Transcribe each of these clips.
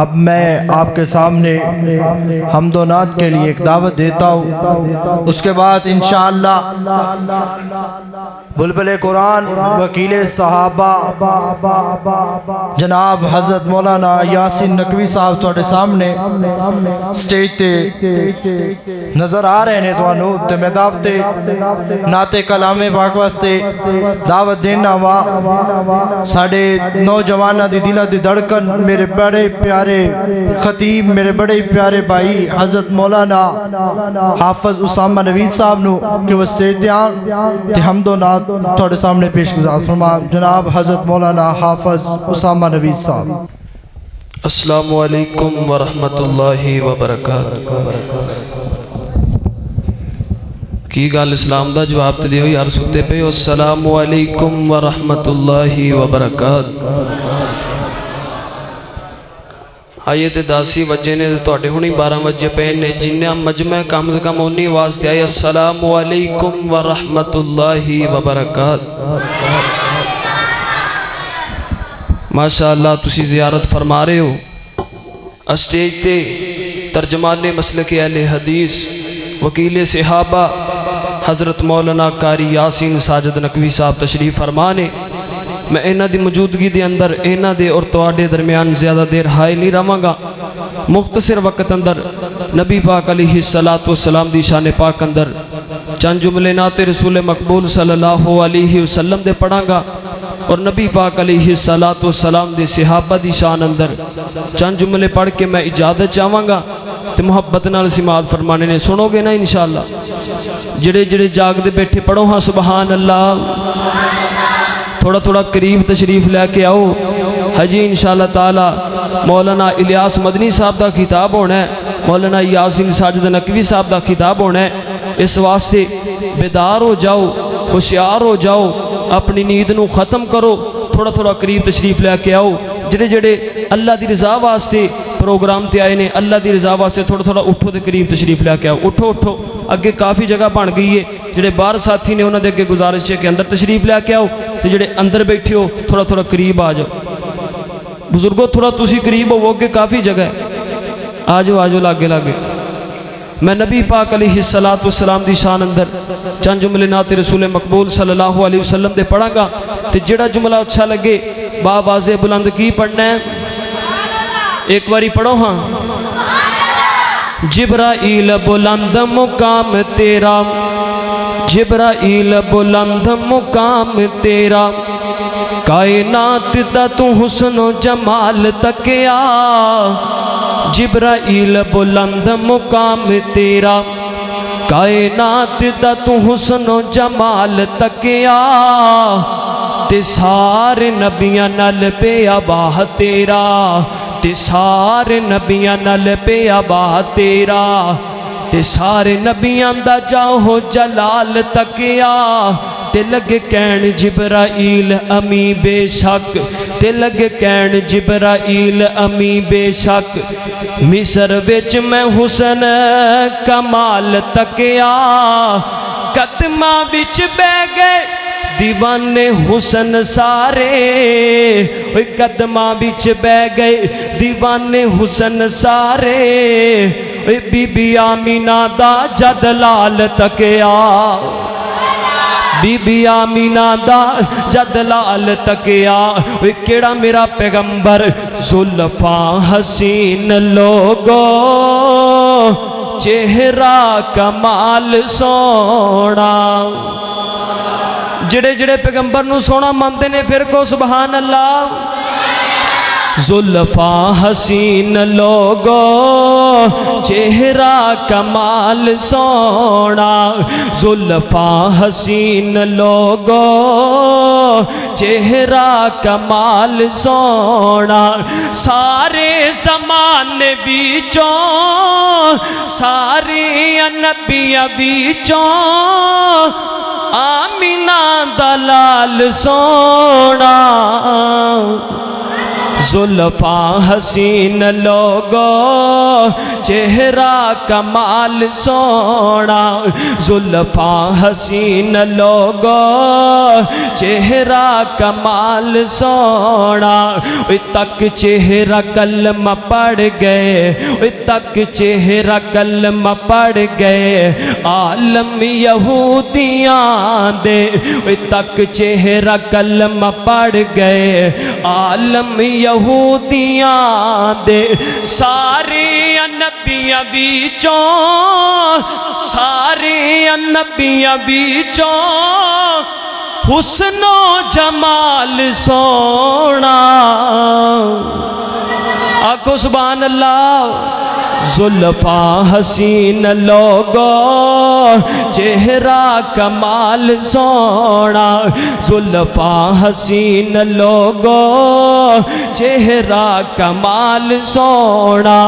اب میں آپ کے سامنے حمد و نعت کے لیے ایک دعوت دیتا ہوں، اس کے بعد انشاءاللہ بلبل قرآن وکیل صحابہ جناب حضرت مولانا یاسین نقوی صاحب تھوڑے سامنے سٹیج تے نظر آ رہے ہیں تو تے میں دعوت نعت کلام پاک واسطے دعوت دینا وا ساڑھے نوجوانہ دی دلہ دی دھڑکن میرے بڑے پیارے خطیب میرے بڑے پیارے بھائی حضرت مولانا حافظ اسامہ نوید صاحب نو کہ وہ سٹیج تے حمد و نعت تھوڑے سامنے پیش گزار فرما جناب حضرت مولانا حافظ اسامہ نوید صاحب۔ السلام علیکم ورحمت اللہ وبرکاتہ۔ کی گال اسلام دا جواب تے دیو یار سکتے پہ السلام علیکم ورحمت اللہ وبرکاتہ۔ آئیے تے 10 بجے نے توڑے ہونی 12 بجے پہنے جنہیں مجمع کم سے کم انہی واسطے آئے السلام علیکم ورحمت اللہ وبرکاتہ۔ ماشاءاللہ تسی زیارت فرما رہے ہو اسٹیج تے ترجمان مسلک اہل حدیث وکیل صحابہ حضرت مولانا قاری یاسین ساجد نقوی صاحب تشریف فرمانے میں اینا دی موجودگی دے اندر اینا دے اور تواڈے درمیان زیادہ دیر ہائے نہیں رہاں گا۔ مختصر وقت اندر نبی پاک علیہ السلام دی شان پاک اندر چند جملے نعت رسول مقبول صلی اللہ علیہ وسلم دے پڑھاں گا اور نبی پاک علیہ السلام دے صحابہ دی شان اندر چند جملے پڑھ کے میں اجازت چاہواں گا تے محبت نال سماعت فرمانے نے سنو گے نا انشاءاللہ۔ جڑے جڑے جاگ دے بیٹھے پڑھو ہاں سبحان اللہ۔ تھوڑا تھوڑا قریب تشریف لے کے آؤ حجی انشاءاللہ تعالی مولانا الیاس مدنی صاحب دا خطاب ہونا ہے، مولانا یاسین ساجد نقوی صاحب دا خطاب ہونا ہے۔ اس واسطے بیدار ہو جاؤ، ہوشیار ہو جاؤ، اپنی نیند نو ختم کرو، تھوڑا تھوڑا قریب تشریف لے کے آؤ۔ جڑے جڑے اللہ دی رضا واسطے پروگرام تے آئے نے اللہ دی رضا واسطے تھوڑا تھوڑا اٹھو تے قریب تشریف لے کے آؤ، اٹھو اٹھو اگے کافی جگہ بن گئی ہے۔ جڑے باہر ساتھی نے انہوں نے اگے گزارش ہے کہ اندر تشریف لے کے آؤ تے جڑے اندر بیٹھے ہو تھوڑا تھوڑا قریب آ جاؤ۔ بزرگوں تھوڑا تسی قریب ہو اگے کافی جگہ ہے، آ جاؤ لاگے لاگے۔ میں نبی پاک علیہ السلام دی شان اندر چند جملے نعت رسول مقبول صلی اللہ علیہ وسلم دے پڑھاں گا تے جڑا جملہ اچھا لگے باواز بلند کی پڑھنا ہے؟ ایک باری پڑھو ہاں۔ جبرائیل بلند مقام تیرا، جبرائیل بلند مقام تیرا، کائنات دا تو حسن و جمال تکیا، جبرائیل بلند مقام تیرا، کائنات دا تو حسن و جمال تکیا، تے سارے نبیاں نال پہ آباہ تیرا، تے سارے نبیاں نال پہ آباہ تیرا، تے سارے نبیاں دا جاہو جلال تکیا، تے لگ کہن جبرائیل امی بے شک، تے لگ کہن جبرائیل امی بے شک، مصر وچ میں حسن کمال تکیا، قدمہ وچ بہ گئے دیوانے حسن سارے، قدمہ بچ بہ گئے دیوانے حسن سارے، بی بی آمینہ دا جد لال تکیا، بی بی آمینہ دا جد لال تکیا، کیڑا میرا پیغمبر زلفاں حسین لوگو چہرہ کمال سونا۔ جڑے جڑے پیغمبر نو سونا مانتے نے پھر کو سبحان اللہ۔ زلفاں حسین لوگو چہرہ کمال سونا، زلفاں حسین لوگو چہرہ کمال سونا، سارے زمانے بیچوں ساری نبیاں بیچوں آمینہ دلال سونا، زلفاں حسین لوگو چہرہ کمال سونا، زلفاں حسین لوگو چہرہ کمال سونا، تک چہرہ کلمہ پڑھ گئے، تک چہرہ کلمہ پڑھ گئے عالم یہودیاں دے، تک چہرہ کلمہ پڑھ گئے عالم یہودیاں دے، سارے نبیاں بیچوں، سارے نبیاں بیچوں حسن و جمال سونا، آکھو سبحان اللہ۔ زلفاں حسین لوگو چہرہ کمال سونا، زلفاں حسین لوگو چہرہ کمال سونا،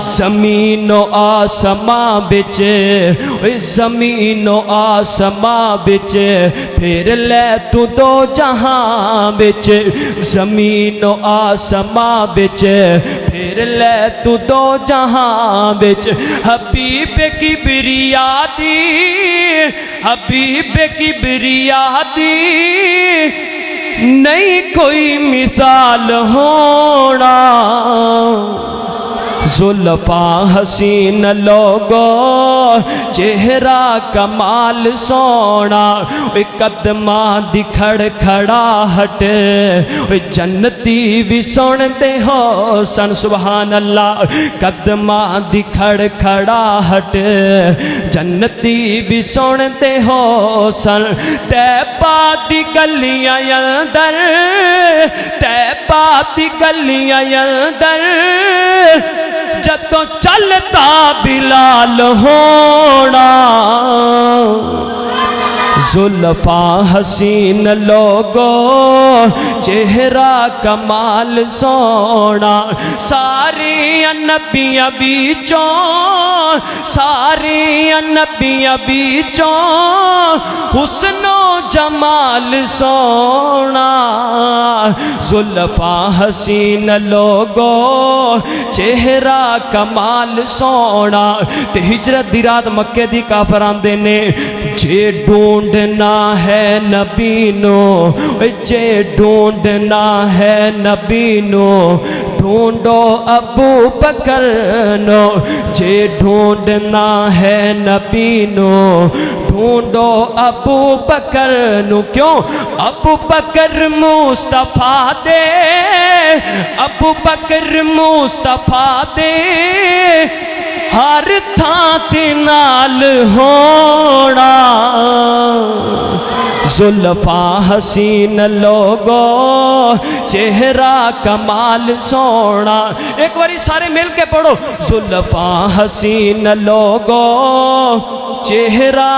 زمین و آسماں بچ، زمین و آسماں بچ پھر لے تو دو جہاں بچ، زمین و آسماں بچ پھر لے تو دو جہاں بچ، حبیب کبریا دی، حبیب کبریا دی نہیں کوئی مثال ہونا، زلفاں حسین لوگو چہرہ کمال سونا، قدماں دی کھڑکھڑاہٹ جنتی بھی سنتے ہو سن، سبحان اللہ، قدماں دی کھڑکھڑاہٹ جنتی بھی سنتے ہو سن، طیبہ دی گلیاں اندر، طیبہ دی گلیاں اندر جدوں چلتا بلال ہونا، زلفاں حسین لوگو چہرہ کمال سونا، سارے نبیاں بیچوں، سارے نبیاں بیچوں حسن و جمال سونا، زلفاں حسین لوگو چہرہ کمال سونا۔ تے ہجرت دی رات مکے دی کافر آندے نے، جے ڈھونڈنا ہے نبی نو، جے ڈھونڈنا ہے نبی نو ڈھونڈو ابو بکر نو، جے ڈھونڈنا ہے نبی نو ڈھونڈو ابو بکر نو، کیوں؟ ابو بکر مصطفیٰ دے، ابو بکر مصطفیٰ دے ہر تھاں تے نال ہونا، زلفاں حسین لوگو چہرہ کمال سونا، ایک باری سارے مل کے پڑھو، زلفاں حسین لوگو چہرہ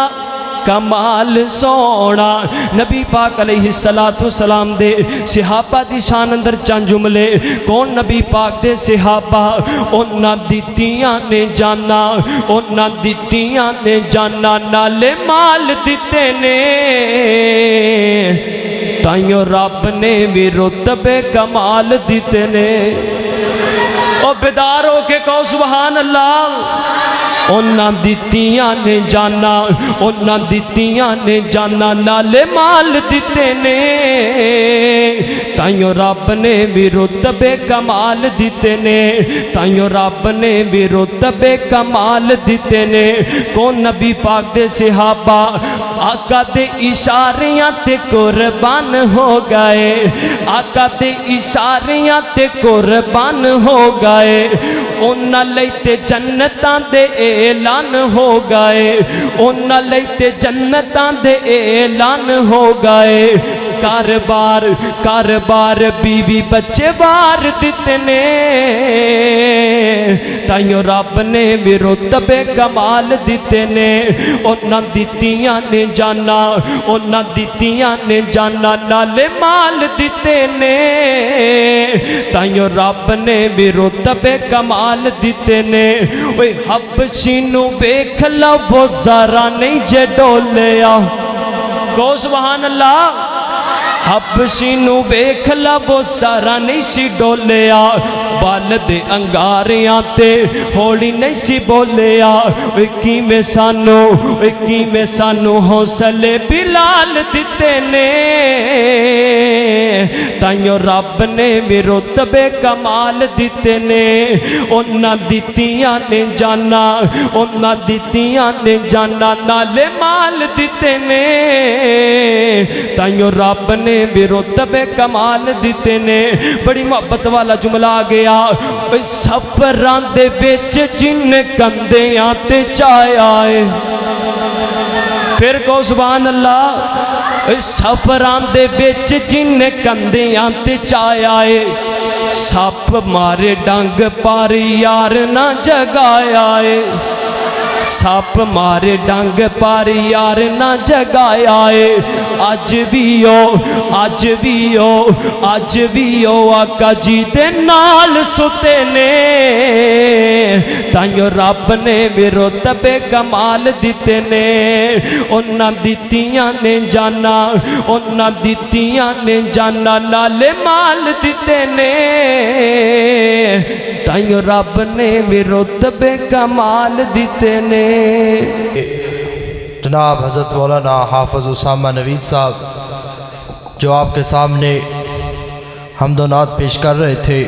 کمال سونا۔ نبی پاک علیہ السلام دے صحابہ دی شان اندر چند جملے، کون نبی پاک دے صحابہ؟ انہاں دتیاں نے جانا، انہاں دتیاں نے جانا نالے مال دیتے نے، تائیوں رب نے بھی رتبے کمال دیتے نے، او بیدار ہو کے کہو سبحان اللہ۔ انہاں دتیاں نے جانا، انہاں دتیاں نے جانا نالے مال دیتے نے، تائیوں رب نے بھی رتبے کمال دیتے نے، تائیوں رب نے بھی رتبے کمال دیتے نے۔ کون نبی پاک دے صحابہ؟ آقا دے اشاریاں تے قربان ہو گئے، آقا دے اشاریاں تے قربان ہو گئے، انہاں لیتے جنتاں دے اعلان ہو گئے، انہاں لیتے جنتاں دے اعلان ہو گئے، کاربار کاربار بیوی بچے بار دیتے نے، تائیوں رب نے بھی رتبے کمال دیتے نے، انہاں دتیاں نے جانا، انہاں دتیاں نے جانا نالے مال دیتے نے، تائیوں رب نے بھی رتبے کمال دیتے نے۔ اوے حبشی نو ویکھ لو وہ ذرا نہیں جے ڈولیا، کو سبحان اللہ۔ حبشی نو ویکھ لا وہ سارا نہیں سی ڈولیا بال دے انگاریاں تے ہولی نہیں سی بولیا اکی میں سانو حوصلے بلال دیتے نے تائیوں رب نے بھی رتبے کمال دیتے نے انہاں دیتیاں نے جانا نالے مال دیتے نے تائیوں رب نے بھی رتبے کمال دیتے نے بڑی محبت والا جملہ آ گیا سفراں دے وچ جن کندیاں تے چائے آئے پھر کو سبحان اللہ سفراں دے وچ جن کندیاں تے چائے آئے سپ مارے ڈنگ پاری یار نہ جگایا ہے سپ مارے ڈنگ پاری یار نہ جگایا ہے آج بھی آقا جی دے نال ستے نے تائیوں رب نے بھی رتبے کمال دیتے نے انہاں دیتیاں نے جانا نالے مال دیتے نے تائیوں رب نے بھی رتبے کمال دیتے نے جناب حضرت مولانا حافظ اسامہ نوید صاحب جو آپ کے سامنے حمد و نعت پیش کر رہے تھے